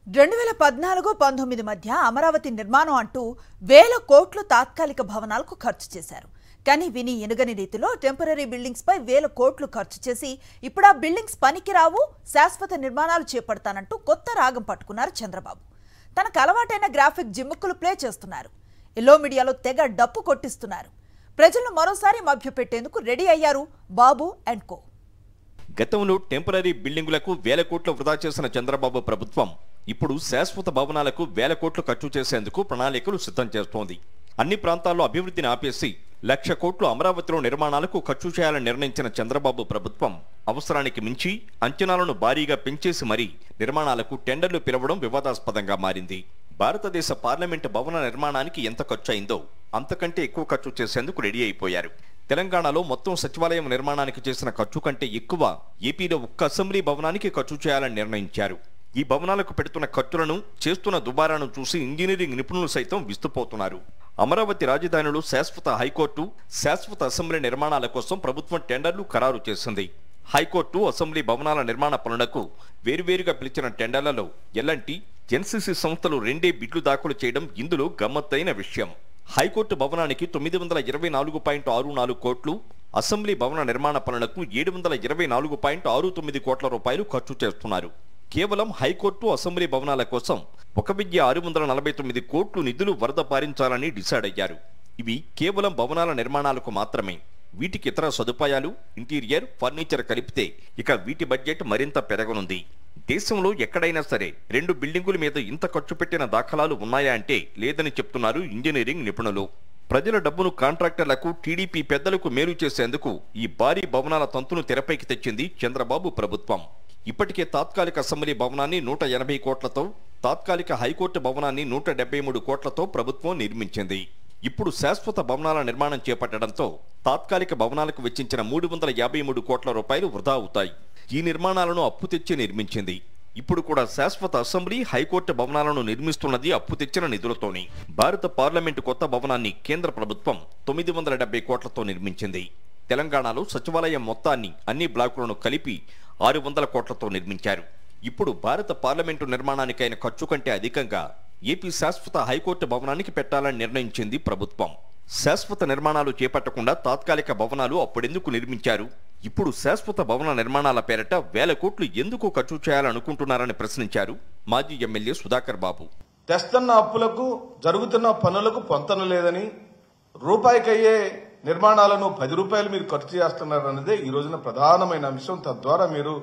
2014-19 మధ్య అమరావతి నిర్మాణం అంటూ వేల కోట్లు తాత్కాలిక భవనాలకు ఖర్చు చేశారు. కానీ విని ఎనుగని రీతిలో టెంపరరీ బిల్డింగ్స్ పై వేల కోట్లు ఖర్చు చేసి ఇప్పుడు ఆ బిల్డింగ్స్ పనికిరావు, శాశ్వత నిర్మాణాలు చేపడతానంటూ కొత్త రాగం పట్టుకున్నారు చంద్రబాబు. తనకు అలవాటైన గ్రాఫిక్ జిమ్ముక్కులు ప్లే చేస్తున్నారు. ఎల్లో మీడియాలో తెగ డప్పు కొట్టిస్తున్నారు. ప్రజలను మరోసారి మభ్యపెట్టేందుకు రెడీ అయ్యారు బాబు అండ్ కో. గతంలో టెంపరరీ బిల్డింగులకు వేల కోట్లు వృధా చేసిన చంద్రబాబు ప్రభుత్వం ఇప్పుడు శాశ్వత భవనాలకు వేల కోట్లు ఖర్చు చేసేందుకు ప్రణాళికలు సిద్ధం చేస్తోంది. అన్ని ప్రాంతాల్లో అభివృద్ధిని ఆపేసి 1,00,000 కోట్లు అమరావతిలో నిర్మాణాలకు ఖర్చు చేయాలని నిర్ణయించిన చంద్రబాబు ప్రభుత్వం అవసరానికి మించి అంచనాలను భారీగా పెంచేసి మరీ నిర్మాణాలకు టెండర్లు పిలవడం వివాదాస్పదంగా మారింది. భారతదేశ పార్లమెంటు భవన నిర్మాణానికి ఎంత ఖర్చు అయిందో అంతకంటే ఎక్కువ ఖర్చు చేసేందుకు రెడీ అయిపోయారు. తెలంగాణలో మొత్తం సచివాలయం నిర్మాణానికి చేసిన ఖర్చు కంటే ఎక్కువ ఏపీలో ఒక్క అసెంబ్లీ భవనానికి ఖర్చు చేయాలని నిర్ణయించారు. ఈ భవనాలకు పెడుతున్న ఖర్చులను, చేస్తున్న దుబారాను చూసి ఇంజనీరింగ్ నిపుణులు సైతం విస్తుపోతున్నారు. అమరావతి రాజధానిలో శాశ్వత హైకోర్టు, శాశ్వత అసెంబ్లీ నిర్మాణాల కోసం ప్రభుత్వం టెండర్లు ఖరారు చేసింది. హైకోర్టు, అసెంబ్లీ భవనాల నిర్మాణ పనులకు వేరువేరుగా పిలిచిన టెండర్లలో ఎల్ఎన్టీ, ఎన్సీసీ సంస్థలు రెండే బిడ్లు దాఖలు చేయడం ఇందులో గమ్మత్తైన విషయం. హైకోర్టు భవనానికి 924.64 కోట్లు, అసెంబ్లీ భవన నిర్మాణ పనులకు 724.69 కోట్ల రూపాయలు ఖర్చు చేస్తున్నారు. కేవలం హైకోర్టు, అసెంబ్లీ భవనాల కోసం 1,649 కోట్లు నిధులు వరద పారించాలని డిసైడ్ అయ్యారు. ఇవి కేవలం భవనాల నిర్మాణాలకు మాత్రమే. వీటికి ఇతర సదుపాయాలు, ఇంటీరియర్, ఫర్నిచర్ కలిపితే ఇక వీటి బడ్జెట్ మరింత పెరగనుంది. దేశంలో ఎక్కడైనా సరే 2 బిల్డింగుల మీద ఇంత ఖర్చు పెట్టిన దాఖలాలు ఉన్నాయా అంటే లేదని చెప్తున్నారు ఇంజనీరింగ్ నిపుణులు. ప్రజల డబ్బును కాంట్రాక్టర్లకు, టీడీపీ పెద్దలకు మేలు చేసేందుకు ఈ భారీ భవనాల తంతును తెరపైకి తెచ్చింది చంద్రబాబు ప్రభుత్వం. ఇప్పటికే తాత్కాలిక అసెంబ్లీ భవనాన్ని 180 కోట్లతో, తాత్కాలిక హైకోర్టు భవనాన్ని 173 కోట్లతో ప్రభుత్వం నిర్మించింది. ఇప్పుడు శాశ్వత భవనాల నిర్మాణం చేపట్టడంతో తాత్కాలిక భవనాలకు వెచ్చించిన 353 కోట్ల రూపాయలు వృధా అవుతాయి. ఈ నిర్మాణాలను అప్పు తెచ్చి నిర్మించింది. ఇప్పుడు కూడా శాశ్వత అసెంబ్లీ, హైకోర్టు భవనాలను నిర్మిస్తున్నది అప్పు తెచ్చిన నిధులతోనే. భారత పార్లమెంటు కొత్త భవనాన్ని కేంద్ర ప్రభుత్వం 970 కోట్లతో నిర్మించింది. తెలంగాణలో సచివాలయం మొత్తాన్ని, అన్ని బ్లాకులను కలిపి 600 కోట్లతో నిర్మించారు. ఇప్పుడు భారత పార్లమెంటు నిర్మాణానికైన ఖర్చు కంటే అధికంగా ఏపీ శాశ్వత హైకోర్టు భవనానికి పెట్టాలని నిర్ణయించింది ప్రభుత్వం. శాశ్వత నిర్మాణాలు చేపట్టకుండా తాత్కాలిక భవనాలు అప్పుడెందుకు నిర్మించారు? ఇప్పుడు శాశ్వత భవన నిర్మాణాల పేరిట వేల కోట్లు ఎందుకు ఖర్చు చేయాలనుకుంటున్నారని ప్రశ్నించారు మాజీ ఎమ్మెల్యే సుధాకర్ బాబు. తెస్తున్న అప్పులకు, జరుగుతున్న పనులకు పొంతన లేదని, రూపాయికయ్యే నిర్మాణాలను 10 రూపాయలు మీరు ఖర్చు చేస్తున్నారన్నదే ఈ రోజున ప్రధానమైన అంశం. తద్వారా మీరు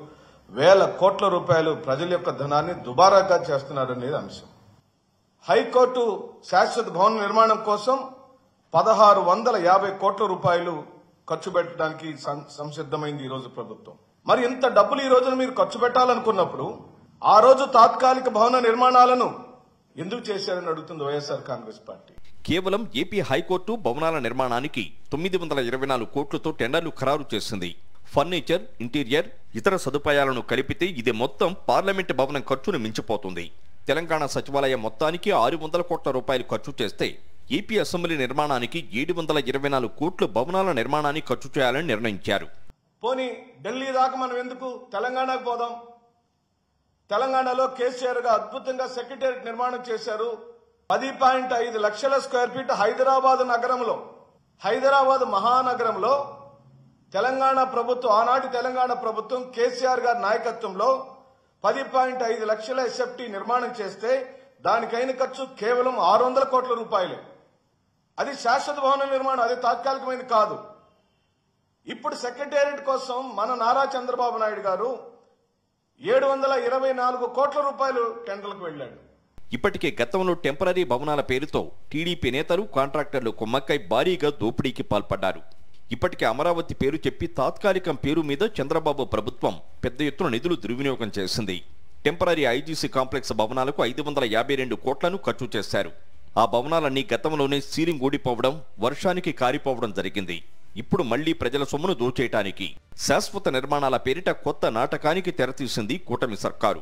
వేల కోట్ల రూపాయలు ప్రజల యొక్క ధనాన్ని దుబారాగా చేస్తున్నారనేది అంశం. హైకోర్టు శాశ్వత భవన నిర్మాణం కోసం 1,650 కోట్ల రూపాయలు ఖర్చు పెట్టడానికి సంసిద్ధమైంది ఈ రోజు ప్రభుత్వం. మరి ఇంత డబ్బులు ఈ రోజున మీరు ఖర్చు పెట్టాలనుకున్నప్పుడు ఆ రోజు తాత్కాలిక భవన నిర్మాణాలను ఎందుకు చేశారని అడుగుతుంది వైఎస్ఆర్ కాంగ్రెస్ పార్టీ. కేవలం ఏపీ హైకోర్టు భవనాల నిర్మాణానికి 924 కోట్లతో టెండర్లు ఖరారు చేసింది. ఫర్నిచర్, ఇంటీరియర్, ఇతర సదుపాయాలను కలిపితే ఇది మొత్తం పార్లమెంటు భవనం ఖర్చును మించిపోతుంది. తెలంగాణ సచివాలయం మొత్తానికి 600 కోట్ల రూపాయలు ఖర్చు చేస్తే ఏపీ అసెంబ్లీ నిర్మాణానికి 724 కోట్లు భవనాల నిర్మాణానికి ఖర్చు చేయాలని నిర్ణయించారు. పోనీ ఢిల్లీ దాకా మనం ఎందుకు తెలంగాణకు పోదాం? తెలంగాణలో కేసీఆర్ గా అద్భుతంగా సెక్రటేరియట్ నిర్మాణం చేశారు. 10.5 లక్షల స్క్వేర్ ఫీట్ హైదరాబాద్ నగరంలో, హైదరాబాద్ మహానగరంలో తెలంగాణ ప్రభుత్వం, ఆనాటి తెలంగాణ ప్రభుత్వం కేసీఆర్ గారి నాయకత్వంలో 10.5 లక్షల ఎస్ఎఫ్టీ నిర్మాణం చేస్తే దానికైన ఖర్చు కేవలం 600 కోట్ల రూపాయలే. అది శాశ్వత భవన నిర్మాణం, అది తాత్కాలికమైనది కాదు. ఇప్పుడు సెక్రటేరియట్ కోసం మన నారా చంద్రబాబు నాయుడు గారు 724 కోట్ల రూపాయలు టెండర్లకు వెళ్లాడు. ఇప్పటికే గతంలో టెంపరరీ భవనాల పేరుతో టీడీపీ నేతలు, కాంట్రాక్టర్లు కొమ్మక్కై భారీగా దోపిడీకి పాల్పడ్డారు. ఇప్పటికే అమరావతి పేరు చెప్పి తాత్కాలికం పేరు మీద చంద్రబాబు ప్రభుత్వం పెద్ద ఎత్తున నిధులు దుర్వినియోగం చేసింది. టెంపరరీ ఐజీసీ కాంప్లెక్స్ భవనాలకు 552 కోట్లను ఖర్చు చేశారు. ఆ భవనాలన్నీ గతంలోనే సీలింగ్ ఊడిపోవడం, వర్షానికి కారిపోవడం జరిగింది. ఇప్పుడు మళ్లీ ప్రజల సొమ్మును దోచేయటానికి శాశ్వత నిర్మాణాల పేరిట కొత్త నాటకానికి తెరతీసింది కూటమి సర్కారు.